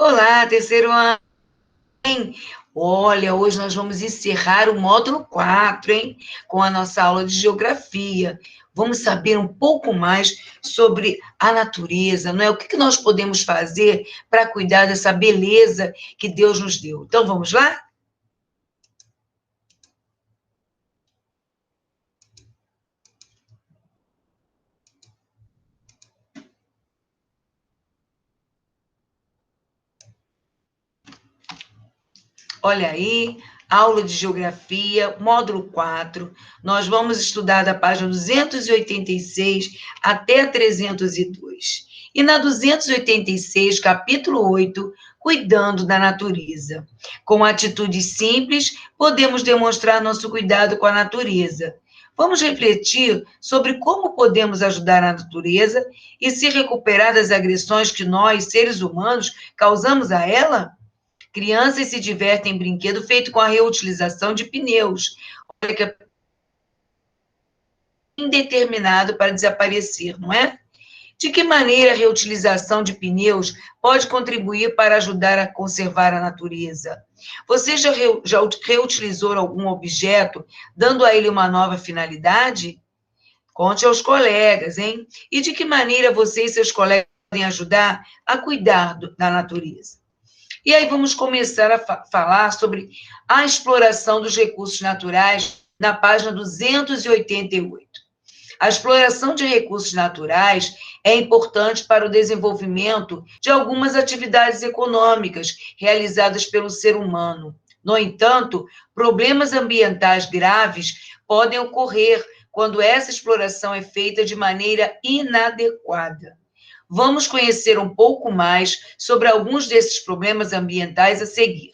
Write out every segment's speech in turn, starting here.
Olá, terceiro ano, hein? Olha, hoje nós vamos encerrar o módulo 4, hein? Com a nossa aula de geografia. Vamos saber um pouco mais sobre a natureza, não é? O que nós podemos fazer para cuidar dessa beleza que Deus nos deu. Então, vamos lá? Olha aí, aula de geografia, módulo 4. Nós vamos estudar da página 286 até a 302. E na 286, capítulo 8, cuidando da natureza. Com atitudes simples, podemos demonstrar nosso cuidado com a natureza. Vamos refletir sobre como podemos ajudar a natureza e se recuperar das agressões que nós, seres humanos, causamos a ela? Crianças se divertem em brinquedo feito com a reutilização de pneus. Olha que é indeterminado para desaparecer, não é? De que maneira a reutilização de pneus pode contribuir para ajudar a conservar a natureza? Você já reutilizou algum objeto, dando a ele uma nova finalidade? Conte aos colegas, hein? E de que maneira você e seus colegas podem ajudar a cuidar da natureza? E aí vamos começar a falar sobre a exploração dos recursos naturais na página 288. A exploração de recursos naturais é importante para o desenvolvimento de algumas atividades econômicas realizadas pelo ser humano. No entanto, problemas ambientais graves podem ocorrer quando essa exploração é feita de maneira inadequada. Vamos conhecer um pouco mais sobre alguns desses problemas ambientais a seguir.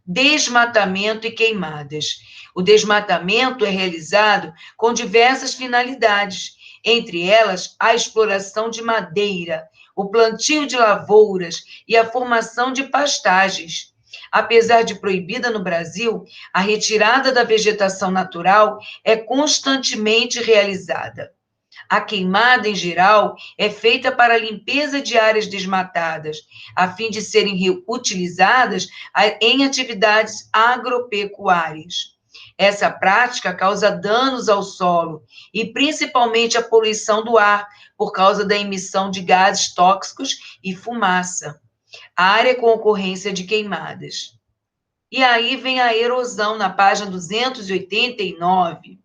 Desmatamento e queimadas. O desmatamento é realizado com diversas finalidades, entre elas a exploração de madeira, o plantio de lavouras e a formação de pastagens. Apesar de proibida no Brasil, a retirada da vegetação natural é constantemente realizada. A queimada, em geral, é feita para a limpeza de áreas desmatadas, a fim de serem reutilizadas em atividades agropecuárias. Essa prática causa danos ao solo e principalmente a poluição do ar, por causa da emissão de gases tóxicos e fumaça. Área com ocorrência de queimadas. E aí vem a erosão, na página 289.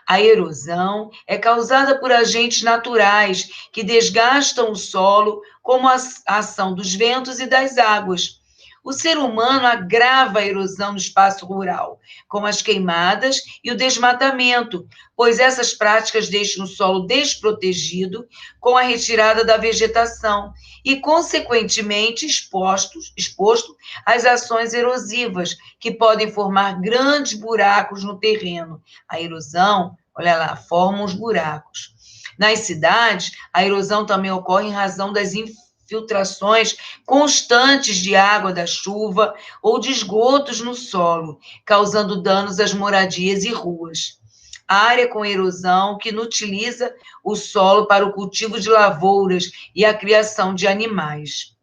A erosão é causada por agentes naturais que desgastam o solo, como a ação dos ventos e das águas. O ser humano agrava a erosão no espaço rural, como as queimadas e o desmatamento, pois essas práticas deixam o solo desprotegido com a retirada da vegetação e, consequentemente, exposto às ações erosivas, que podem formar grandes buracos no terreno. A erosão, olha lá, forma os buracos. Nas cidades, a erosão também ocorre em razão das infiltrações constantes de água da chuva ou de esgotos no solo, causando danos às moradias e ruas. A área com erosão que inutiliza o solo para o cultivo de lavouras e a criação de animais.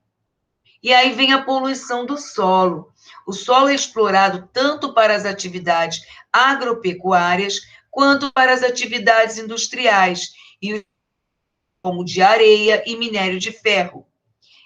E aí vem a poluição do solo. O solo é explorado tanto para as atividades agropecuárias quanto para as atividades industriais, como de areia e minério de ferro.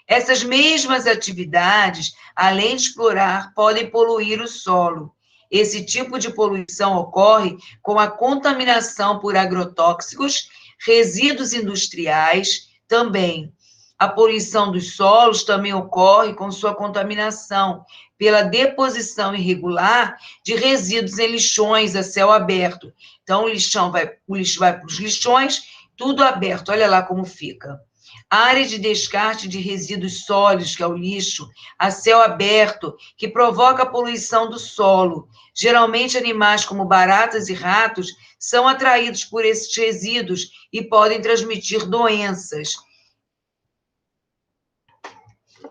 Essas mesmas atividades, além de explorar, podem poluir o solo. Esse tipo de poluição ocorre com a contaminação por agrotóxicos, resíduos industriais também. A poluição dos solos também ocorre com sua contaminação pela deposição irregular de resíduos em lixões a céu aberto. Então, o lixo vai para os lixões, tudo aberto. Olha lá como fica. A área de descarte de resíduos sólidos, que é o lixo, a céu aberto, que provoca a poluição do solo. Geralmente, animais como baratas e ratos são atraídos por esses resíduos e podem transmitir doenças.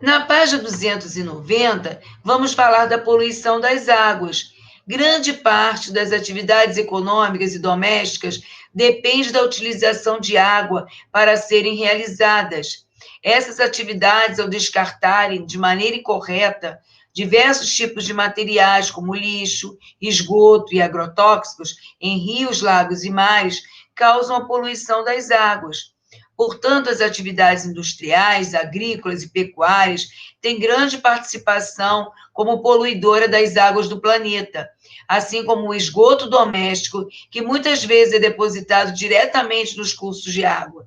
Na página 290, vamos falar da poluição das águas. Grande parte das atividades econômicas e domésticas depende da utilização de água para serem realizadas. Essas atividades, ao descartarem de maneira incorreta diversos tipos de materiais, como lixo, esgoto e agrotóxicos, em rios, lagos e mares, causam a poluição das águas. Portanto, as atividades industriais, agrícolas e pecuárias têm grande participação como poluidora das águas do planeta, assim como o esgoto doméstico, que muitas vezes é depositado diretamente nos cursos de água.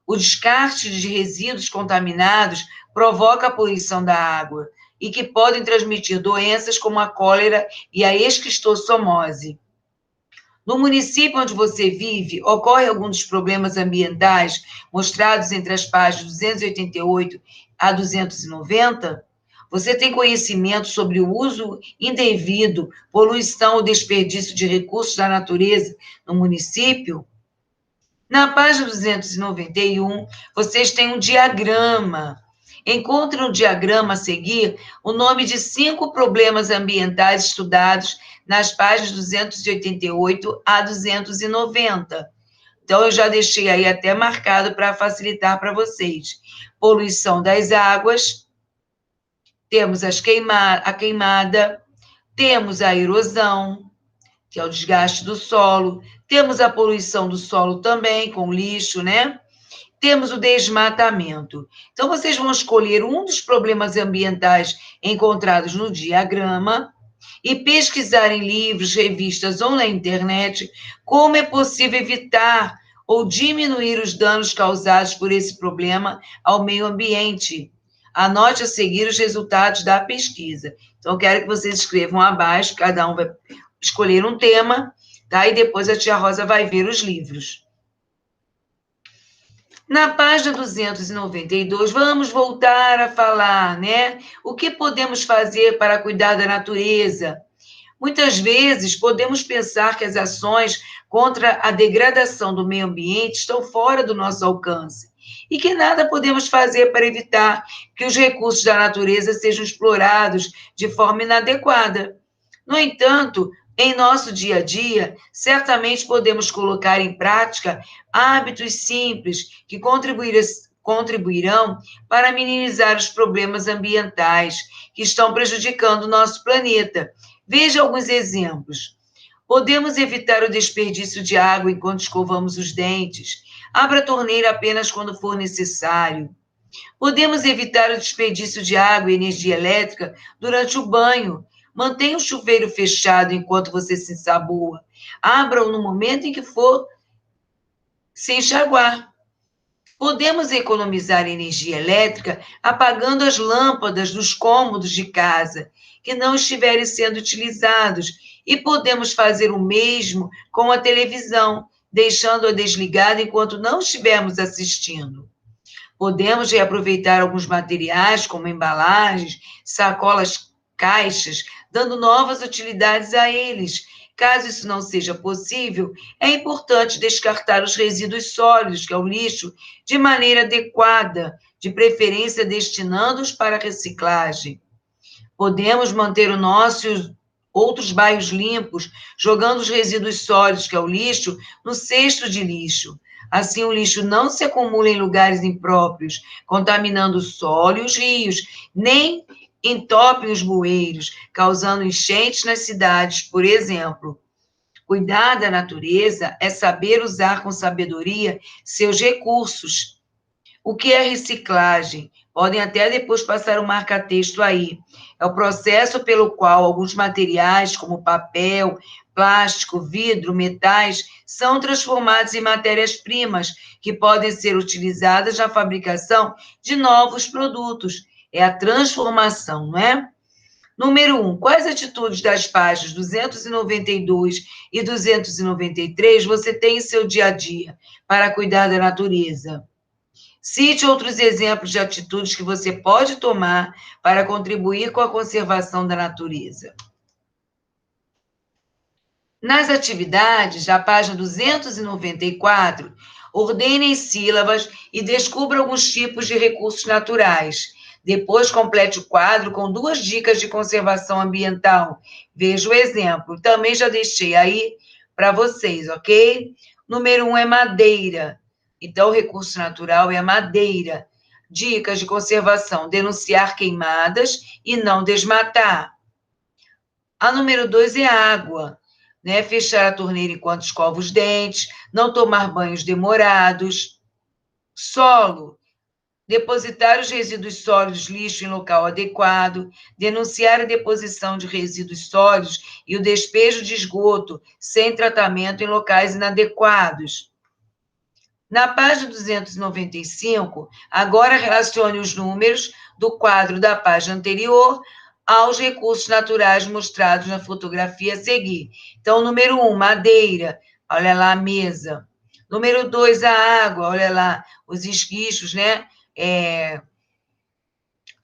O descarte de resíduos contaminados provoca a poluição da água e que podem transmitir doenças como a cólera e a esquistossomose. No município onde você vive, ocorre algum dos problemas ambientais mostrados entre as páginas 288 a 290? Você tem conhecimento sobre o uso indevido, poluição ou desperdício de recursos da natureza no município? Na página 291, vocês têm um diagrama. Encontre no diagrama a seguir o nome de 5 problemas ambientais estudados nas páginas 288 a 290. Então, eu já deixei aí até marcado para facilitar para vocês. Poluição das águas, temos a queimada, temos a erosão, que é o desgaste do solo, temos a poluição do solo também, com lixo, né? Temos o desmatamento. Então, vocês vão escolher um dos problemas ambientais encontrados no diagrama e pesquisar em livros, revistas ou na internet como é possível evitar ou diminuir os danos causados por esse problema ao meio ambiente. Anote a seguir os resultados da pesquisa. Então, eu quero que vocês escrevam abaixo, cada um vai escolher um tema, tá? E depois a tia Rosa vai ver os livros. Na página 292, vamos voltar a falar, né? O que podemos fazer para cuidar da natureza? Muitas vezes podemos pensar que as ações contra a degradação do meio ambiente estão fora do nosso alcance e que nada podemos fazer para evitar que os recursos da natureza sejam explorados de forma inadequada. No entanto, em nosso dia a dia, certamente podemos colocar em prática hábitos simples que contribuirão para minimizar os problemas ambientais que estão prejudicando o nosso planeta. Veja alguns exemplos. Podemos evitar o desperdício de água enquanto escovamos os dentes. Abra a torneira apenas quando for necessário. Podemos evitar o desperdício de água e energia elétrica durante o banho. Mantenha o chuveiro fechado enquanto você se ensaboa. Abra-o no momento em que for se enxaguar. Podemos economizar energia elétrica apagando as lâmpadas dos cômodos de casa que não estiverem sendo utilizados e podemos fazer o mesmo com a televisão, deixando-a desligada enquanto não estivermos assistindo. Podemos reaproveitar alguns materiais, como embalagens, sacolas, caixas, dando novas utilidades a eles. Caso isso não seja possível, é importante descartar os resíduos sólidos, que é o lixo, de maneira adequada, de preferência destinando-os para reciclagem. Podemos manter o nosso e os outros bairros limpos, jogando os resíduos sólidos, que é o lixo, no cesto de lixo. Assim, o lixo não se acumula em lugares impróprios, contaminando o solo e os rios, nem entopem os bueiros, causando enchentes nas cidades, por exemplo. Cuidar da natureza é saber usar com sabedoria seus recursos. O que é reciclagem? Podem até depois passar o marca-texto aí. É o processo pelo qual alguns materiais, como papel, plástico, vidro, metais, são transformados em matérias-primas que podem ser utilizadas na fabricação de novos produtos. É a transformação, não é? Número 1. Quais atitudes das páginas 292 e 293 você tem em seu dia a dia para cuidar da natureza? Cite outros exemplos de atitudes que você pode tomar para contribuir com a conservação da natureza. Nas atividades, da página 294, ordene as sílabas e descubra alguns tipos de recursos naturais. Depois, complete o quadro com 2 dicas de conservação ambiental. Veja o exemplo. Também já deixei aí para vocês, ok? Número 1 é madeira. Então, o recurso natural é a madeira. Dicas de conservação: denunciar queimadas e não desmatar. A número 2 é água, né? Fechar a torneira enquanto escova os dentes, não tomar banhos demorados. Solo: depositar os resíduos sólidos lixo em local adequado, denunciar a deposição de resíduos sólidos e o despejo de esgoto sem tratamento em locais inadequados. Na página 295, agora relacione os números do quadro da página anterior aos recursos naturais mostrados na fotografia a seguir. Então, número 1, madeira, olha lá a mesa. Número 2, a água, olha lá os esguichos, né?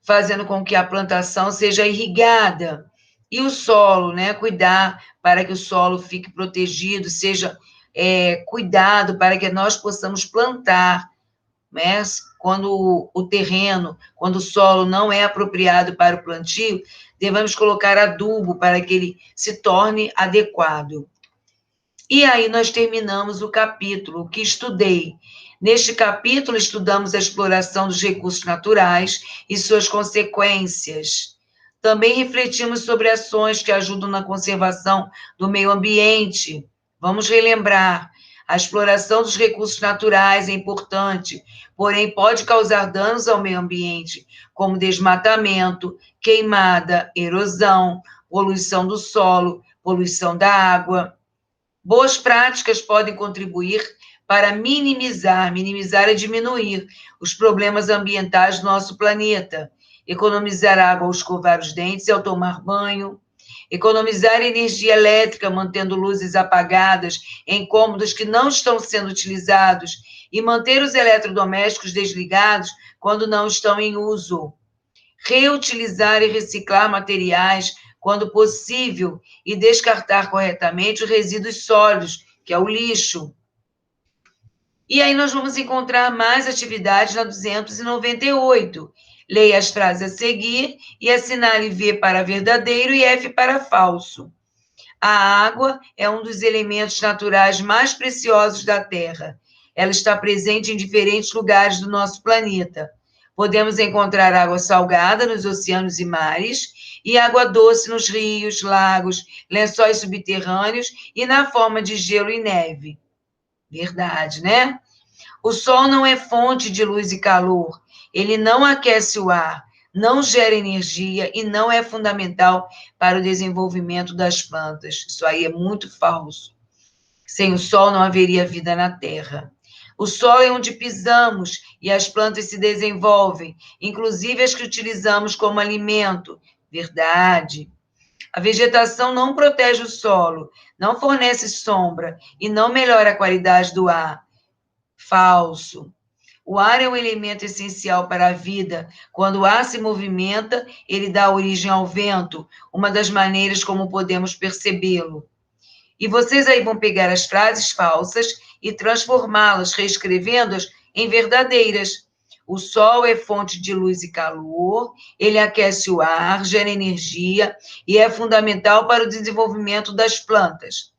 Fazendo com que a plantação seja irrigada. E o solo, né? Cuidar para que o solo fique protegido, seja cuidado para que nós possamos plantar, né? Quando o terreno, quando o solo não é apropriado para o plantio, devemos colocar adubo para que ele se torne adequado. E aí nós terminamos o capítulo que estudei. Neste capítulo, estudamos a exploração dos recursos naturais e suas consequências. Também refletimos sobre ações que ajudam na conservação do meio ambiente. Vamos relembrar: a exploração dos recursos naturais é importante, porém pode causar danos ao meio ambiente, como desmatamento, queimada, erosão, poluição do solo, poluição da água. Boas práticas podem contribuir para minimizar e diminuir os problemas ambientais do nosso planeta. Economizar água ao escovar os dentes e ao tomar banho. Economizar energia elétrica mantendo luzes apagadas em cômodos que não estão sendo utilizados e manter os eletrodomésticos desligados quando não estão em uso. Reutilizar e reciclar materiais quando possível e descartar corretamente os resíduos sólidos, que é o lixo. E aí nós vamos encontrar mais atividades na 298. Leia as frases a seguir e assinale V para verdadeiro e F para falso. A água é um dos elementos naturais mais preciosos da Terra. Ela está presente em diferentes lugares do nosso planeta. Podemos encontrar água salgada nos oceanos e mares e água doce nos rios, lagos, lençóis subterrâneos e na forma de gelo e neve. Verdade, né? O sol não é fonte de luz e calor. Ele não aquece o ar, não gera energia e não é fundamental para o desenvolvimento das plantas. Isso aí é muito falso. Sem o sol não haveria vida na Terra. O solo é onde pisamos e as plantas se desenvolvem, inclusive as que utilizamos como alimento. Verdade. A vegetação não protege o solo, não fornece sombra e não melhora a qualidade do ar. Falso. O ar é um elemento essencial para a vida. Quando o ar se movimenta, ele dá origem ao vento, uma das maneiras como podemos percebê-lo. E vocês aí vão pegar as frases falsas e transformá-las, reescrevendo-as em verdadeiras. O sol é fonte de luz e calor, ele aquece o ar, gera energia e é fundamental para o desenvolvimento das plantas.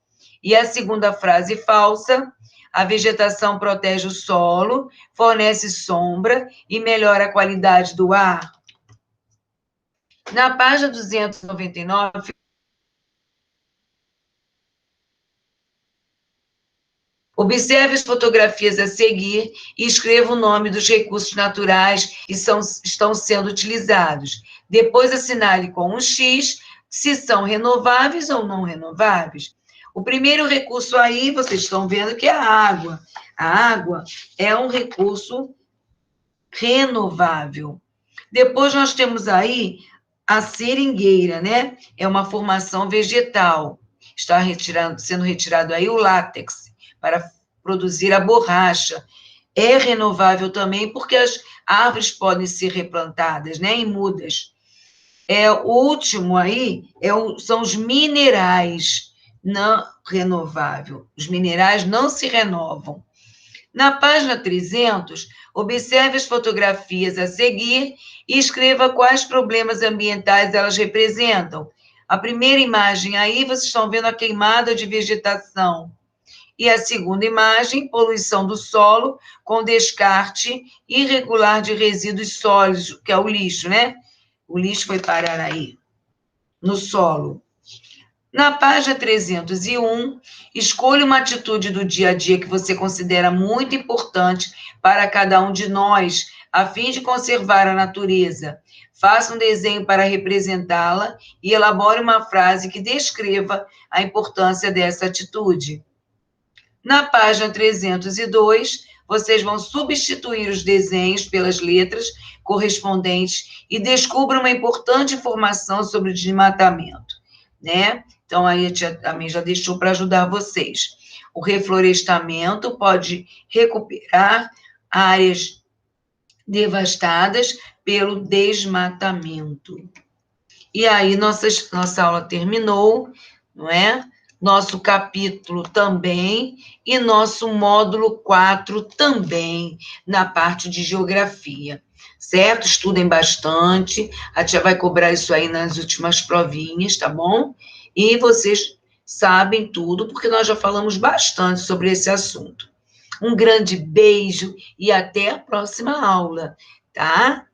E a segunda frase falsa: a vegetação protege o solo, fornece sombra e melhora a qualidade do ar. Na página 299, observe as fotografias a seguir e escreva o nome dos recursos naturais que estão sendo utilizados. Depois assinale com um X se são renováveis ou não renováveis. O primeiro recurso aí, vocês estão vendo que é a água. A água é um recurso renovável. Depois nós temos aí a seringueira, né? É uma formação vegetal. Está sendo retirado aí o látex para produzir a borracha. É renovável também porque as árvores podem ser replantadas, né, em mudas. O último aí são os minerais não renováveis. Os minerais não se renovam. Na página 300, observe as fotografias a seguir e escreva quais problemas ambientais elas representam. A primeira imagem aí, vocês estão vendo a queimada de vegetação. E a segunda imagem, poluição do solo com descarte irregular de resíduos sólidos, que é o lixo, né? O lixo foi parar aí, no solo. Na página 301, escolha uma atitude do dia a dia que você considera muito importante para cada um de nós, a fim de conservar a natureza. Faça um desenho para representá-la e elabore uma frase que descreva a importância dessa atitude. Na página 302, vocês vão substituir os desenhos pelas letras correspondentes e descubram uma importante informação sobre o desmatamento, né? Então, aí a tia também já deixou para ajudar vocês. O reflorestamento pode recuperar áreas devastadas pelo desmatamento. E aí, nossa aula terminou, não é? Nosso capítulo também, e nosso módulo 4 também, na parte de geografia, certo? Estudem bastante, a tia vai cobrar isso aí nas últimas provinhas, tá bom? E vocês sabem tudo, porque nós já falamos bastante sobre esse assunto. Um grande beijo e até a próxima aula, tá?